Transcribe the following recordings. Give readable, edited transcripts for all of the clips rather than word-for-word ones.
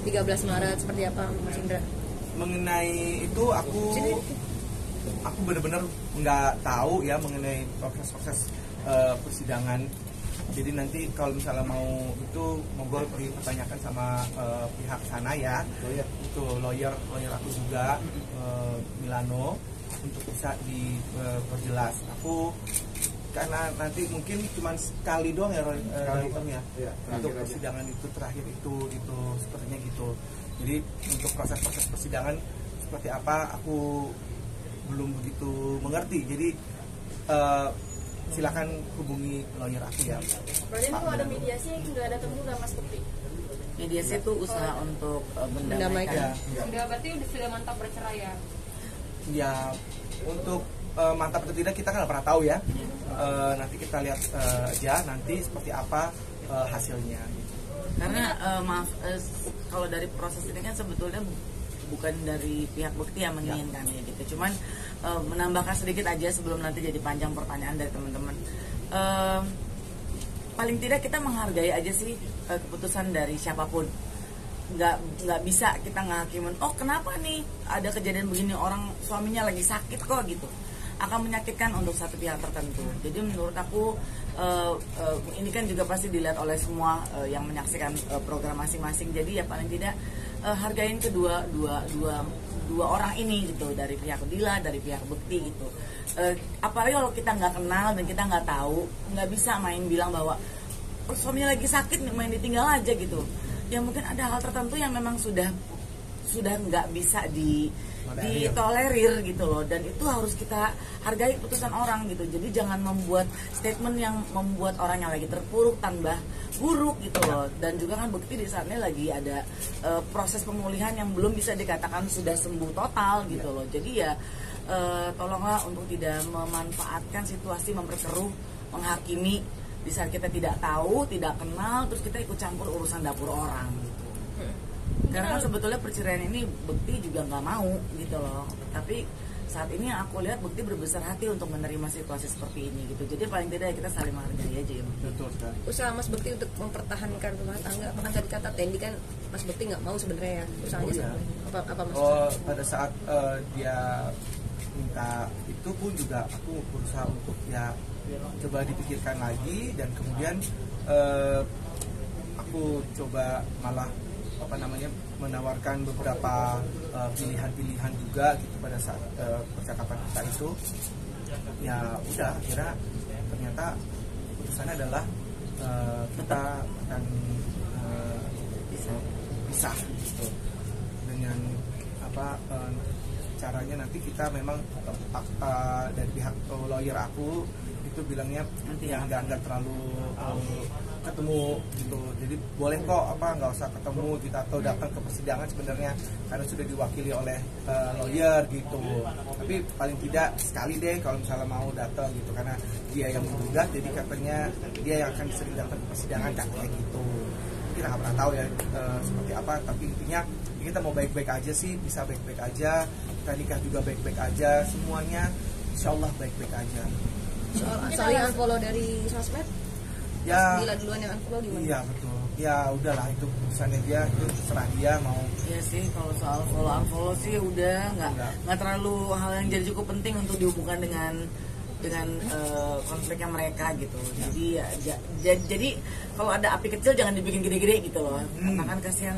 13 Maret seperti apa Mas Indra? Mengenai itu aku benar-benar nggak tahu ya mengenai proses persidangan. Jadi nanti kalau misalnya mau itu monggo pertanyakan sama pihak sana ya, itu lawyer aku juga Milano untuk bisa diperjelas. Aku karena nanti mungkin cuma sekali doang ya untuk persidangan itu terakhir itu sepertinya gitu. Jadi untuk proses persidangan seperti apa aku belum begitu mengerti. Jadi silakan hubungi lawyer aku ya. Berarti kalau ada mediasi nggak ada temu nggak Mas Bukti? Mediasi itu usaha untuk mendamaikan. Sudah berarti sudah mantap bercerai ya? Ya untuk mantap atau tidak kita kan nggak pernah tahu ya. Nanti kita lihat aja nanti seperti apa hasilnya. Karena kalau dari proses ini kan sebetulnya bukan dari pihak Bukti yang menginginkannya gitu. Cuman menambahkan sedikit aja sebelum nanti jadi panjang pertanyaan dari teman-teman. Paling tidak kita menghargai aja sih keputusan dari siapapun. Nggak bisa kita ngakimin, oh kenapa nih ada kejadian begini, orang suaminya lagi sakit kok gitu, akan menyakitkan untuk satu pihak tertentu. Jadi menurut aku ini kan juga pasti dilihat oleh semua yang menyaksikan program masing-masing. Jadi ya paling tidak hargain kedua orang ini gitu, dari pihak Dila, dari pihak Bukti gitu. Apalagi kalau kita nggak kenal dan kita nggak tahu, nggak bisa main bilang bahwa oh, suaminya lagi sakit main ditinggal aja gitu. Ya mungkin ada hal tertentu yang memang sudah nggak bisa ditolerir gitu loh, dan itu harus kita hargai keputusan orang gitu. Jadi jangan membuat statement yang membuat orang yang lagi terpuruk tambah buruk gitu loh. Dan juga kan Bukti di saatnya lagi ada proses pemulihan yang belum bisa dikatakan sudah sembuh total gitu loh. Jadi ya tolonglah untuk tidak memanfaatkan situasi, memperkeruh, menghakimi di saat kita tidak tahu, tidak kenal, terus kita ikut campur urusan dapur orang gitu. Karena kan sebetulnya perceraian ini Bukti juga nggak mau gitu loh. Tapi saat ini yang aku lihat Bukti berbesar hati untuk menerima situasi seperti ini gitu. Jadi paling tidak kita saling menghargai aja ya. Betul sekali. Usaha Mas Bukti untuk mempertahankan rumah tangga, kan tadi kata Tendi kan Mas Bukti nggak mau sebenarnya ya usahanya apa Mas? Pada saat dia minta itu pun juga aku berusaha untuk ya coba dipikirkan lagi, dan kemudian aku coba malah menawarkan beberapa pilihan-pilihan juga gitu pada saat percakapan kita itu. Ya udah, akhirnya ternyata keputusannya adalah kita akan pisah gitu. Dengan caranya nanti kita memang dari pihak lawyer aku itu bilangnya nanti ya nggak terlalu ketemu gitu. Jadi boleh kok nggak usah ketemu kita atau datang ke persidangan sebenarnya karena sudah diwakili oleh lawyer gitu. Tapi paling tidak sekali deh kalau misalnya mau datang gitu, karena dia yang menggugat, jadi katanya dia yang akan sering datang ke persidangan katanya gitu. Kita nggak pernah tahu ya seperti apa, tapi intinya kita mau baik-baik aja sih, bisa baik-baik aja, kita nikah juga baik-baik aja, semuanya insya Allah baik-baik aja. Soal saling unfollow dari sosmed, ya Dila duluan yang unfollow gimana? Iya betul, ya udahlah itu keputusannya dia, itu terserah dia mau. Iya sih, kalau soal follow sih udah nggak terlalu hal yang jadi cukup penting untuk dihubungkan dengan konfliknya mereka gitu. Jadi kalau ada api kecil jangan dibikin gede-gede gitu loh. Karena kan kasihan.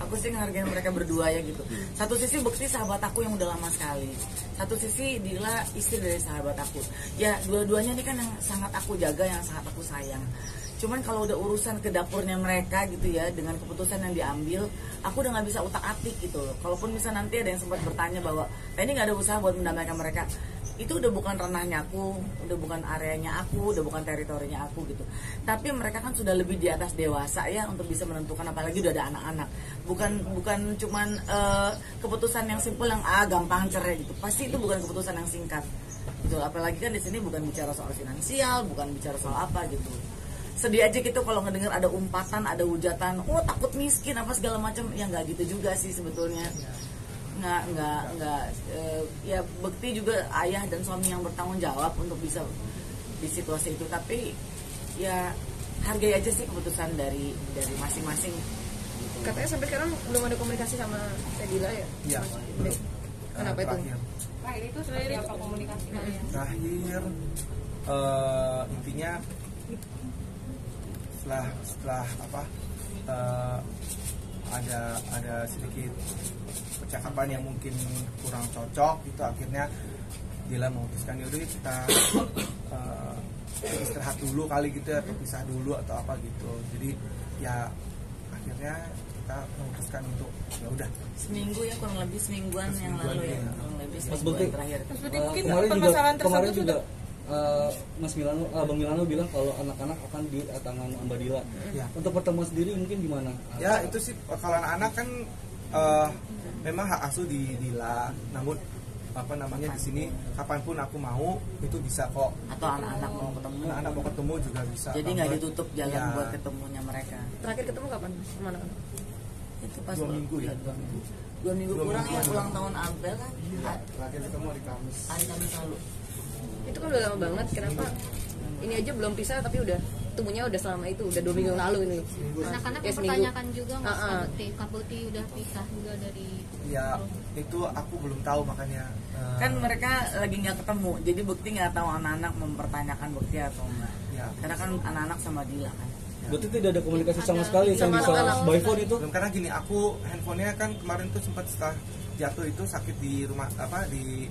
Aku sih ngehargain mereka berdua ya gitu. Satu sisi Bukti sahabat aku yang udah lama sekali. Satu sisi Dila istri dari sahabat aku. Ya dua-duanya ini kan yang sangat aku jaga, yang sangat aku sayang. Cuman kalau udah urusan ke dapurnya mereka gitu ya, dengan keputusan yang diambil, aku udah nggak bisa utak-atik gitu loh. Kalaupun misalnya nanti ada yang sempat bertanya bahwa ini nggak ada usaha buat mendamaikan mereka, itu udah bukan ranahnya aku, udah bukan areanya aku, udah bukan teritorinya aku gitu. Tapi mereka kan sudah lebih di atas dewasa ya untuk bisa menentukan, apalagi udah ada anak-anak. Bukan cuman keputusan yang simpel yang gampang cerai gitu. Pasti itu bukan keputusan yang singkat. Gitu. Apalagi kan di sini bukan bicara soal finansial, bukan bicara soal apa gitu. Sedih aja gitu kalau ngedengar ada umpatan, ada hujatan, oh takut miskin apa segala macam, ya nggak gitu juga sih sebetulnya. Nggak ya Bukti juga ayah dan suami yang bertanggung jawab untuk bisa di situasi itu, tapi ya hargai aja sih keputusan dari masing-masing Katanya sampai sekarang belum ada komunikasi sama Tedila ya? Iya. Mas Dek. Kenapa itu? Terakhir. Terakhir itu seperti apa komunikasi kalian? Terakhir intinya setelah apa ada sedikit percakapan yang mungkin kurang cocok itu, akhirnya Dila memutuskan yaudah kita istirahat dulu kali gitu ya, atau pisah dulu atau apa gitu. Jadi ya akhirnya kita memutuskan untuk ya udah Seminggu ya, kurang lebih semingguan yang lalu ya, ya. kurang lebih Mas semingguan Bekti, terakhir. kemarin juga Mas Milano, Bang Milano bilang kalau anak-anak akan di tangan Mbak Dila. ya. Untuk pertemuan sendiri mungkin gimana? Ya itu sih kalau anak-anak kan memang hak asuh di Dila, namun apa namanya di sini kapanpun aku mau itu bisa kok. Atau anak-anak mau ketemu, Anak-anak mau ketemu juga bisa. jadi nggak ditutup jalan Ya. buat ketemunya mereka. Terakhir ketemu kapan sama anak-anak? Itu pas 2 minggu ya. 2 minggu Dua kurang minggu. ya, ulang tahun Abel kan. Terakhir ketemu hari Kamis. Hari Kamis lalu. Itu kan udah lama banget, kenapa ini aja belum pisah tapi udah temunya udah selama itu, udah 2 minggu yang lalu ini. Anak-anak Ya, seminggu. mempertanyakan juga nggak Ah, ah. Kak Bekti? Kak Bekti udah pisah juga dari Ya itu aku belum tahu makanya. Kan mereka lagi nggak ketemu, jadi Bekti nggak tahu anak-anak mempertanyakan Bekti atau enggak. Ya. Karena kan anak-anak sama Dila kan. Berarti tidak ada komunikasi sama sekali yang Sama bisa anak-anak. by phone itu? Belum, karena gini, aku handphonenya kan kemarin tuh sempat setelah jatuh itu sakit di rumah apa di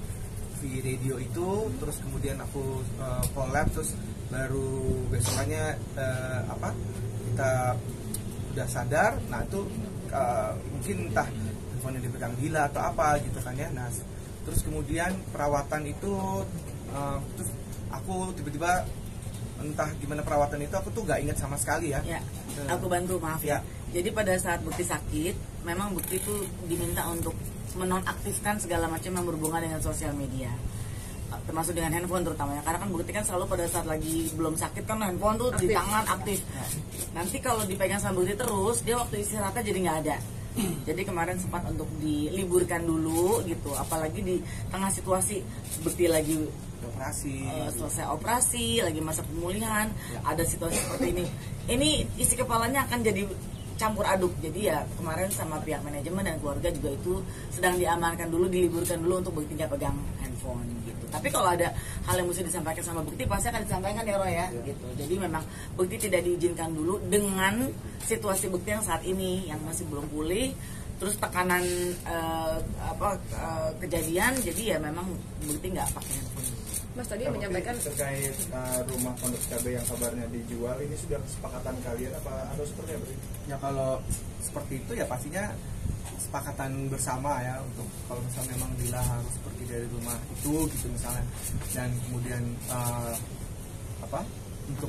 radio itu, terus kemudian aku collab, terus baru besokannya apa kita udah sadar, nah itu mungkin entah handphonenya dipegang Dila atau apa gitu kan ya. Nah terus kemudian perawatan itu terus aku tiba-tiba entah gimana perawatan itu, aku tuh nggak ingat sama sekali ya. Ya, aku bantu, maaf ya. Ya. Jadi pada saat Bekti sakit, memang Bekti itu diminta untuk menonaktifkan segala macam yang berhubungan dengan sosial media, termasuk dengan handphone terutamanya. Karena kan Bekti kan selalu pada saat lagi belum sakit kan handphone tuh di Aktif. tangan aktif. Nanti kalau dipegang sama Bekti terus, dia waktu istirahatnya jadi nggak ada. Jadi kemarin sempat untuk diliburkan dulu gitu, apalagi di tengah situasi Bekti lagi Operasi. selesai operasi, lagi masa pemulihan, ada situasi seperti ini isi kepalanya akan jadi campur aduk. Jadi ya kemarin sama pihak manajemen dan keluarga juga itu sedang diamankan dulu, diliburkan dulu untuk Bekti nggak pegang handphone gitu. Tapi kalau ada hal yang mesti disampaikan sama Bekti pasti akan disampaikan ya Roy ya gitu. Jadi memang Bekti tidak diizinkan dulu dengan situasi Bekti yang saat ini yang masih belum pulih, terus tekanan kejadian, jadi ya memang Bekti nggak pakai handphone. Mas tadi menyampaikan terkait rumah pondok cabai yang kabarnya dijual, ini sudah kesepakatan kalian apa atau seperti apa? Ya kalau seperti itu ya pastinya kesepakatan bersama ya, untuk kalau misalnya memang Dila harus pergi dari rumah itu gitu misalnya, dan kemudian untuk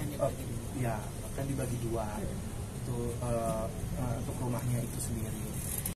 ya akan dibagi dua itu untuk rumahnya itu sendiri.